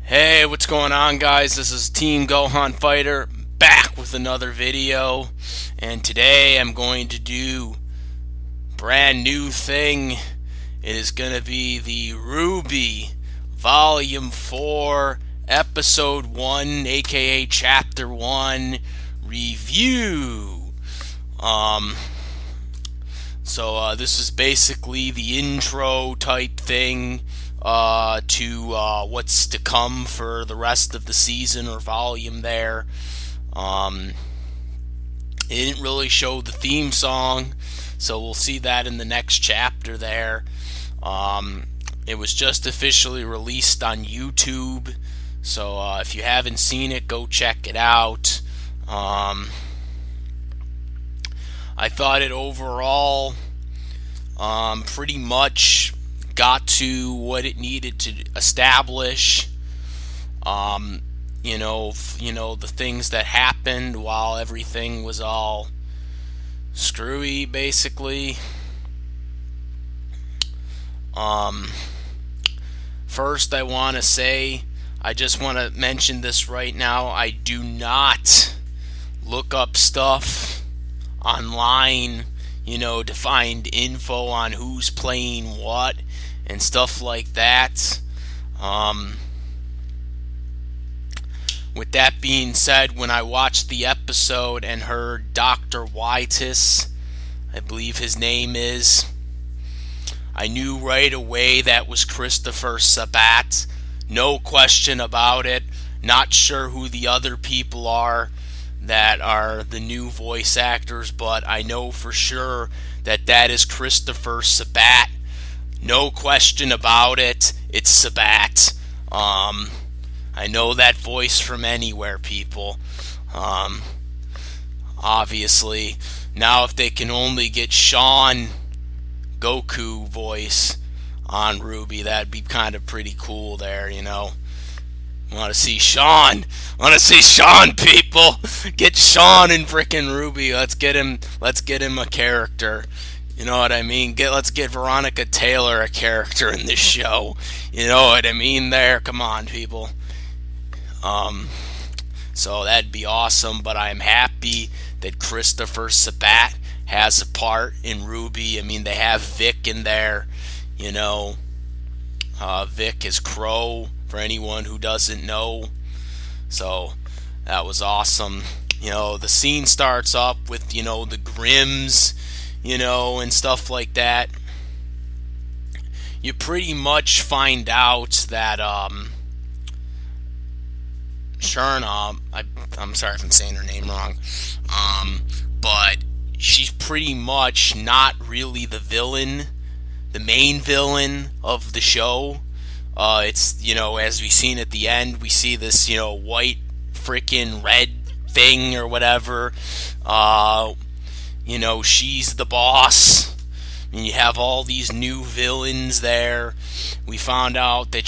Hey, what's going on, guys? This is Team Gohan Fighter back with another video, and today I'm going to do brand new thing. It is going to be the RWBY Volume 4 Episode 1, aka Chapter 1 review. This is basically the intro type thing to what's to come for the rest of the season or volume there. It didn't really show the theme song, so we'll see that in the next chapter there. It was just officially released on YouTube, so if you haven't seen it, go check it out. I thought it overall pretty much got to what it needed to establish. The things that happened while everything was all screwy, basically. First, I want to say, I just want to mention this right now, I do not look up stuff online, to find info on who's playing what and stuff like that. With that being said, when I watched the episode and heard Dr.Watts, I believe his name is, I knew right away that was Christopher Sabat. No question about it. Not sure who the other people are that are the new voice actors, but I know for sure that that is Christopher Sabat. No question about it. It's Sabat. I know that voice from anywhere, people. Obviously. Now if they can only get Sean Goku voice on RWBY, that'd be kind of pretty cool there, Want to see Sean. Want to see Sean, people. Get Sean in frickin' RWBY. Let's get him a character. You know what I mean? Let's get Veronica Taylor a character in this show. You know what I mean there? Come on, people. So that'd be awesome, but I'm happy that Christopher Sabat has a part in RWBY. I mean, they have Vic in there, Vic is Crow, for anyone who doesn't know. So that was awesome. The scene starts up with, the Grims, and stuff like that. You pretty much find out that, Sharna, I'm sorry if I'm saying her name wrong, but she's pretty much not really the villain, the main villain of the show. It's, as we seen at the end, we see this, white freaking red thing or whatever. She's the boss. And you have all these new villains there. We found out that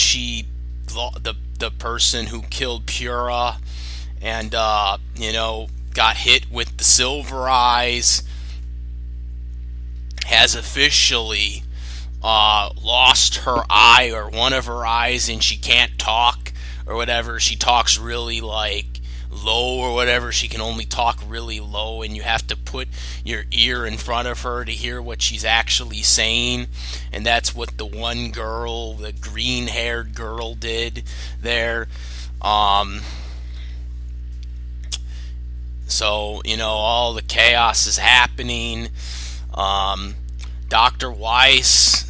the person who killed Pura and, got hit with the silver eyes has officially lost her eye, or one of her eyes, and she can't talk or whatever. She talks really low or whatever. She can only talk really low, and you have to put your ear in front of her to hear what she's actually saying. And that's what the one girl, the green-haired girl, did there. So, all the chaos is happening. Dr. Weiss,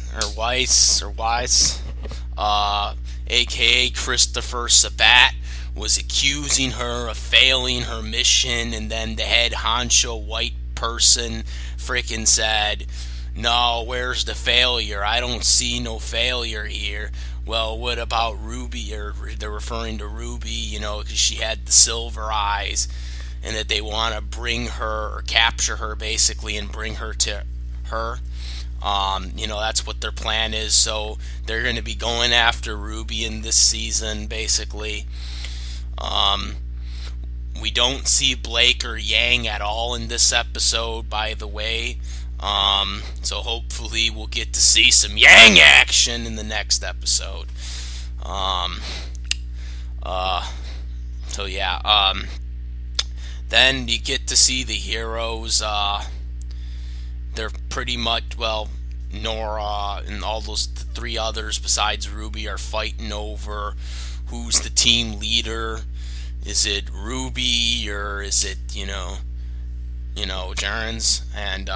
aka Christopher Sabat, was accusing her of failing her mission, and then the head honcho white person frickin' said, "No, where's the failure? I don't see no failure here." Well, what about RWBY? Or they're referring to RWBY, because she had the silver eyes, and that they want to bring her, or capture her basically, and bring her to her. That's what their plan is. So they're going to be going after RWBY in this season, basically. We don't see Blake or Yang at all in this episode, by the way. So hopefully we'll get to see some Yang action in the next episode. So yeah, then you get to see the heroes. They're pretty much, well, Nora and all those three others besides RWBY are fighting over who's the team leader. Is it RWBY or is it Jarns? And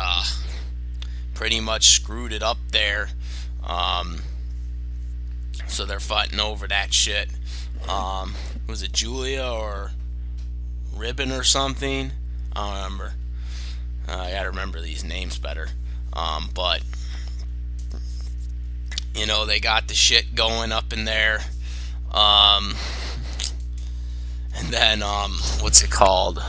pretty much screwed it up there. So they're fighting over that shit. Was it Julia or Ribbon or something? I don't remember. I gotta remember these names better. But they got the shit going up in there. And then what's it called?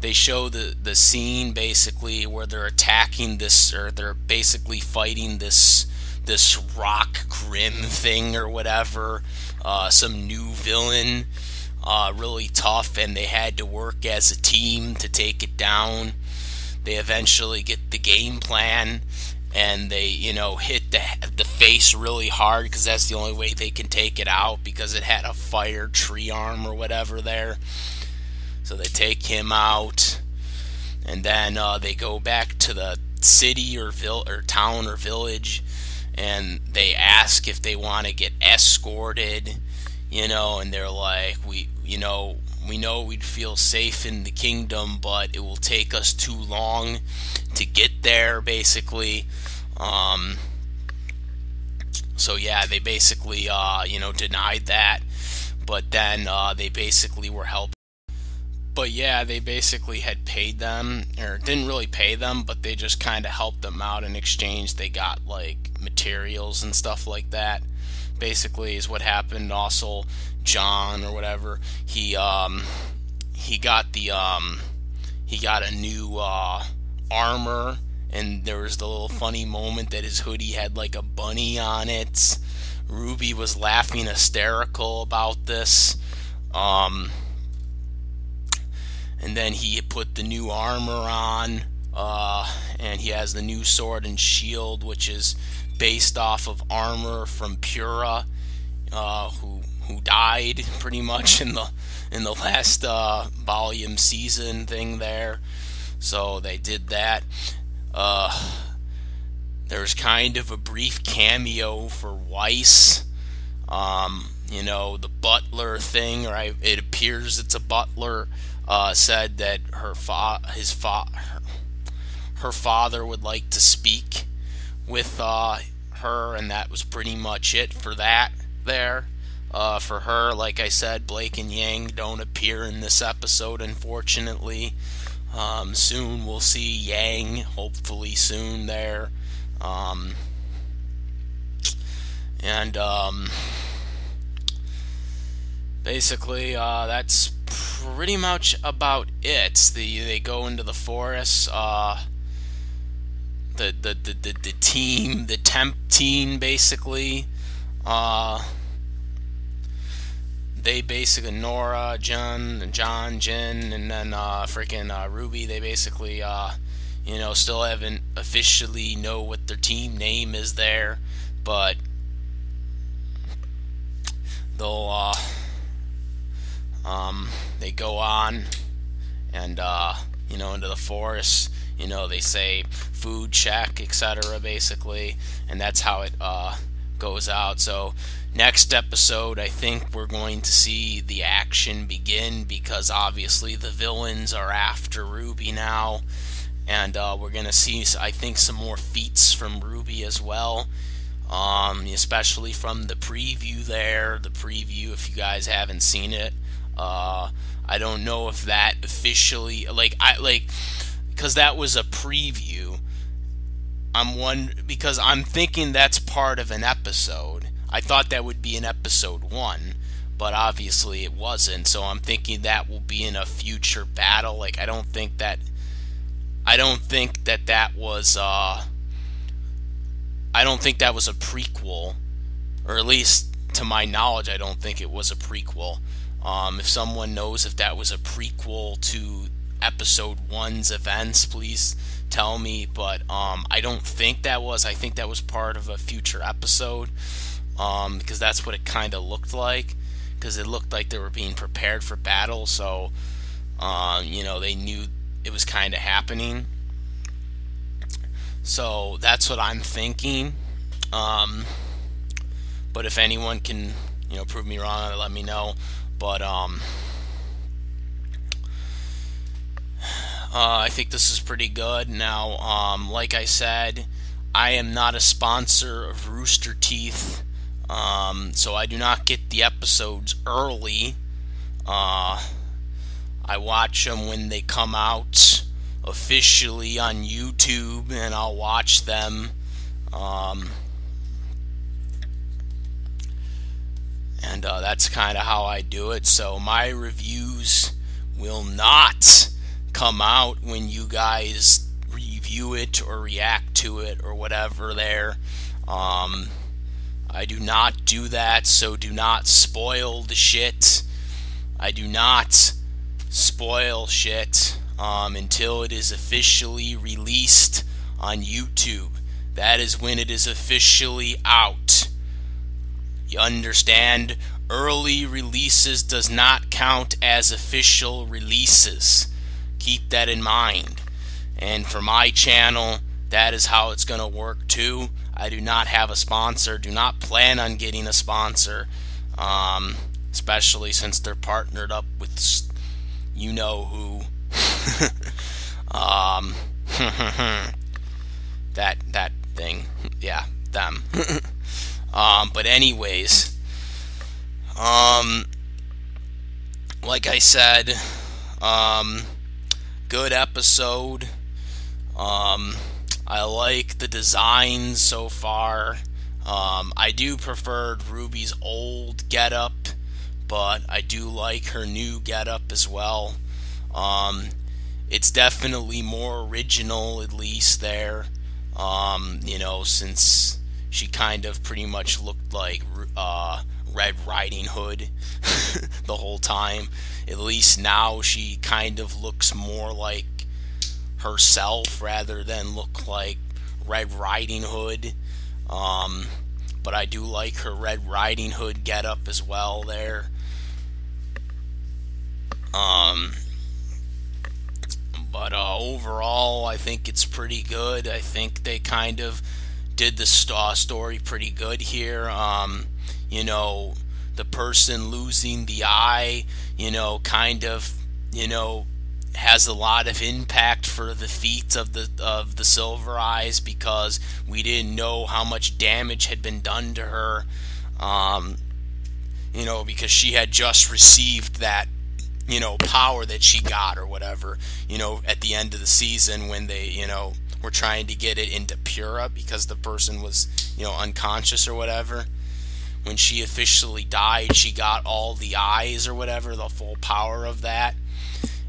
They show the scene basically where they're attacking this, or they're basically fighting this rock grim thing or whatever, some new villain, really tough, and they had to work as a team to take it down. They eventually get the game plan, and they hit the face really hard because that's the only way they can take it out, because it had a fire tree arm or whatever there. So they take him out, and then they go back to the city or town or village, and they ask if they want to get escorted, and they're like, we know we'd feel safe in the kingdom, but it will take us too long to get there, basically. So yeah, they basically denied that, but then they basically were helping. But yeah, they basically had paid them, or didn't really pay them, but they just kind of helped them out in exchange. They got like materials and stuff like that. Basically, is what happened. Also, John or whatever, he got a new armor, and there was the little funny moment that his hoodie had like a bunny on it. RWBY was laughing hysterical about this. And then he put the new armor on, and he has the new sword and shield, which is based off of armor from Pura, who died pretty much in the last volume season thing there. So they did that. There's kind of a brief cameo for Weiss. The butler thing, or it appears it's a butler. Said that her father would like to speak with her, and that was pretty much it for that there. For her, like I said, Blake and Yang don't appear in this episode, unfortunately. Soon we'll see Yang, hopefully soon there. Basically, that's pretty much about it. They go into the forest. The team, the temp team, basically. They basically, Nora, John, Jin, and then freaking RWBY. They basically still haven't officially know what their team name is there, but they'll they go on and into the forest. They say food check, etc. basically, and that's how it goes out. So next episode, I think we're going to see the action begin, because obviously the villains are after RWBY now, and we're gonna see, I think, some more feats from RWBY as well. Especially from the preview there. The preview, if you guys haven't seen it, I don't know if that officially, because that was a preview. Because I'm thinking that's part of an episode. I thought that would be in episode 1, but obviously it wasn't. So I'm thinking that will be in a future battle. I don't think that was a prequel, or at least to my knowledge, I don't think it was a prequel. If someone knows if that was a prequel to episode 1's events, please tell me, but I don't think that was. I think that was part of a future episode, because that's what it kind of looked like. because it looked like they were being prepared for battle. So, they knew it was kind of happening. So that's what I'm thinking. But if anyone can, prove me wrong, let me know. But I think this is pretty good. Now, like I said, I am not a sponsor of Rooster Teeth, so I do not get the episodes early. I watch them when they come out officially on YouTube, and I'll watch them. And that's kind of how I do it. So my reviews will not come out when you guys review it or react to it or whatever there. I do not do that, so do not spoil the shit. I do not spoil shit until it is officially released on YouTube. That is when it is officially out. You understand? Early releases does not count as official releases. Keep that in mind. And for my channel, that is how it's going to work too. I do not have a sponsor, do not plan on getting a sponsor, especially since they're partnered up with you-know-who. that thing. Yeah, them. But anyways, like I said, good episode. I like the design so far. I do prefer Ruby's old getup, but I do like her new getup as well. It's definitely more original, at least there. Since she kind of pretty much looked like Red Riding Hood the whole time. At least now she kind of looks more like herself rather than look like Red Riding Hood. But I do like her Red Riding Hood getup as well there. But overall, I think it's pretty good. I think they kind of did the story pretty good here. The person losing the eye, kind of, has a lot of impact for the feat of the Silver Eyes, because we didn't know how much damage had been done to her. Because she had just received that, power that she got or whatever, at the end of the season when they, were trying to get it into Pura because the person was, unconscious or whatever. When she officially died, she got all the eyes or whatever, the full power of that.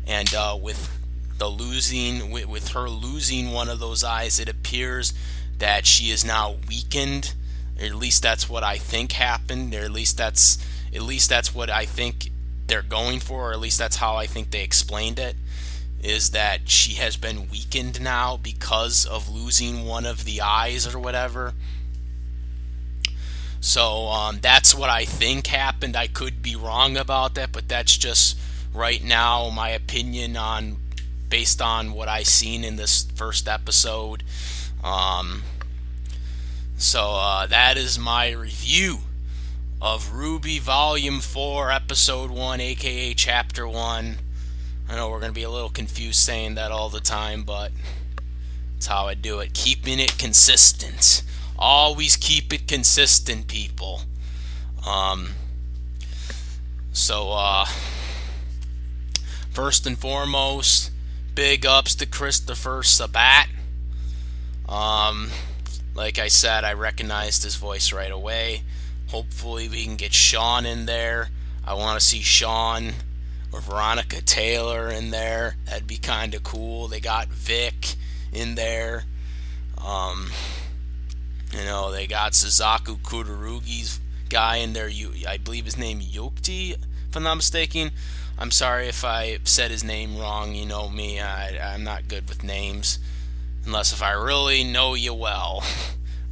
And with her losing one of those eyes, it appears that she is now weakened. Or at least that's what I think happened. Or at least that's what I think they're going for. Or at least that's how I think they explained it. Is that she has been weakened now because of losing one of the eyes or whatever. So that's what I think happened. I could be wrong about that, but that's just right now my opinion based on what I seen in this first episode. So that is my review of RWBY Volume 4, Episode 1, aka Chapter 1. I know we're going to be a little confused saying that all the time, but that's how I do it. Keeping it consistent. Always keep it consistent, people. First and foremost, big ups to Christopher Sabat. Like I said, I recognized his voice right away. Hopefully we can get Sean in there. I want to see Sean or Veronica Taylor in there. That'd be kind of cool. They got Vic in there. They got Suzaku Kudarugi's guy in there. I believe his name Yokti, if I'm not mistaken. I'm sorry if I said his name wrong. You know me, I'm not good with names. Unless if I really know you well.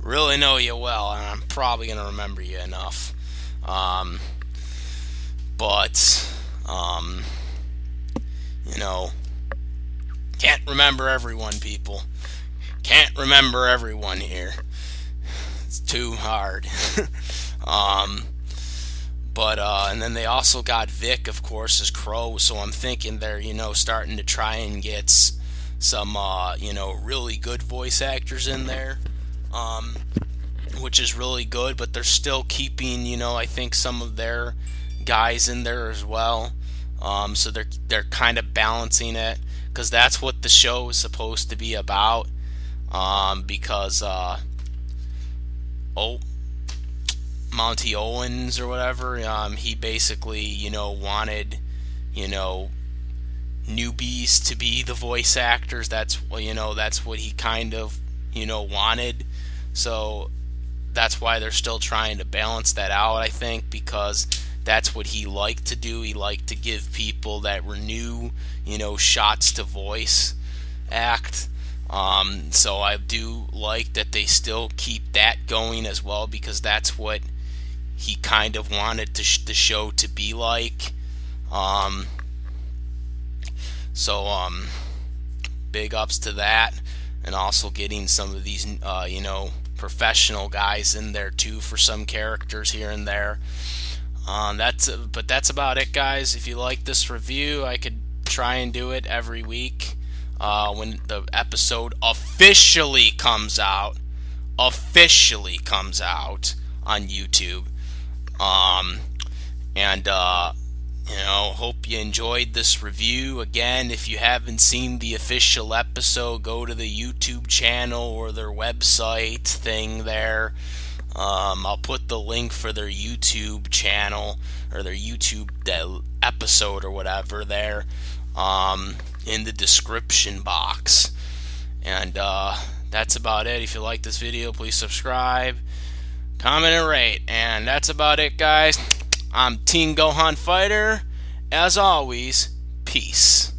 Really know you well, and I'm probably going to remember you enough. But you know, can't remember everyone, people. Can't remember everyone here. It's too hard. But and then they also got Vic, of course, as Crow. So I'm thinking they're, starting to try and get some really good voice actors in there, which is really good. But they're still keeping, I think, some of their guys in there as well. So they're kind of balancing it, because that's what the show is supposed to be about. Because Monty Owens or whatever, he basically, wanted, newbies to be the voice actors. That's what he kind of, wanted. So that's why they're still trying to balance that out, I think, because that's what he liked to do. He liked to give people that were new, shots to voice act. So I do like that they still keep that going as well, because that's what he kind of wanted the show to be like. So big ups to that, and also getting some of these professional guys in there too for some characters here and there. But that's about it, guys. If you like this review, I could try and do it every week when the episode officially comes out on YouTube. Hope you enjoyed this review. Again, if you haven't seen the official episode, go to the YouTube channel or their website thing there. I'll put the link for their YouTube channel or their YouTube episode or whatever there in the description box. And that's about it. If you like this video, please subscribe, comment, and rate. And that's about it, guys. I'm Teen Gohan Fighter. As always, peace.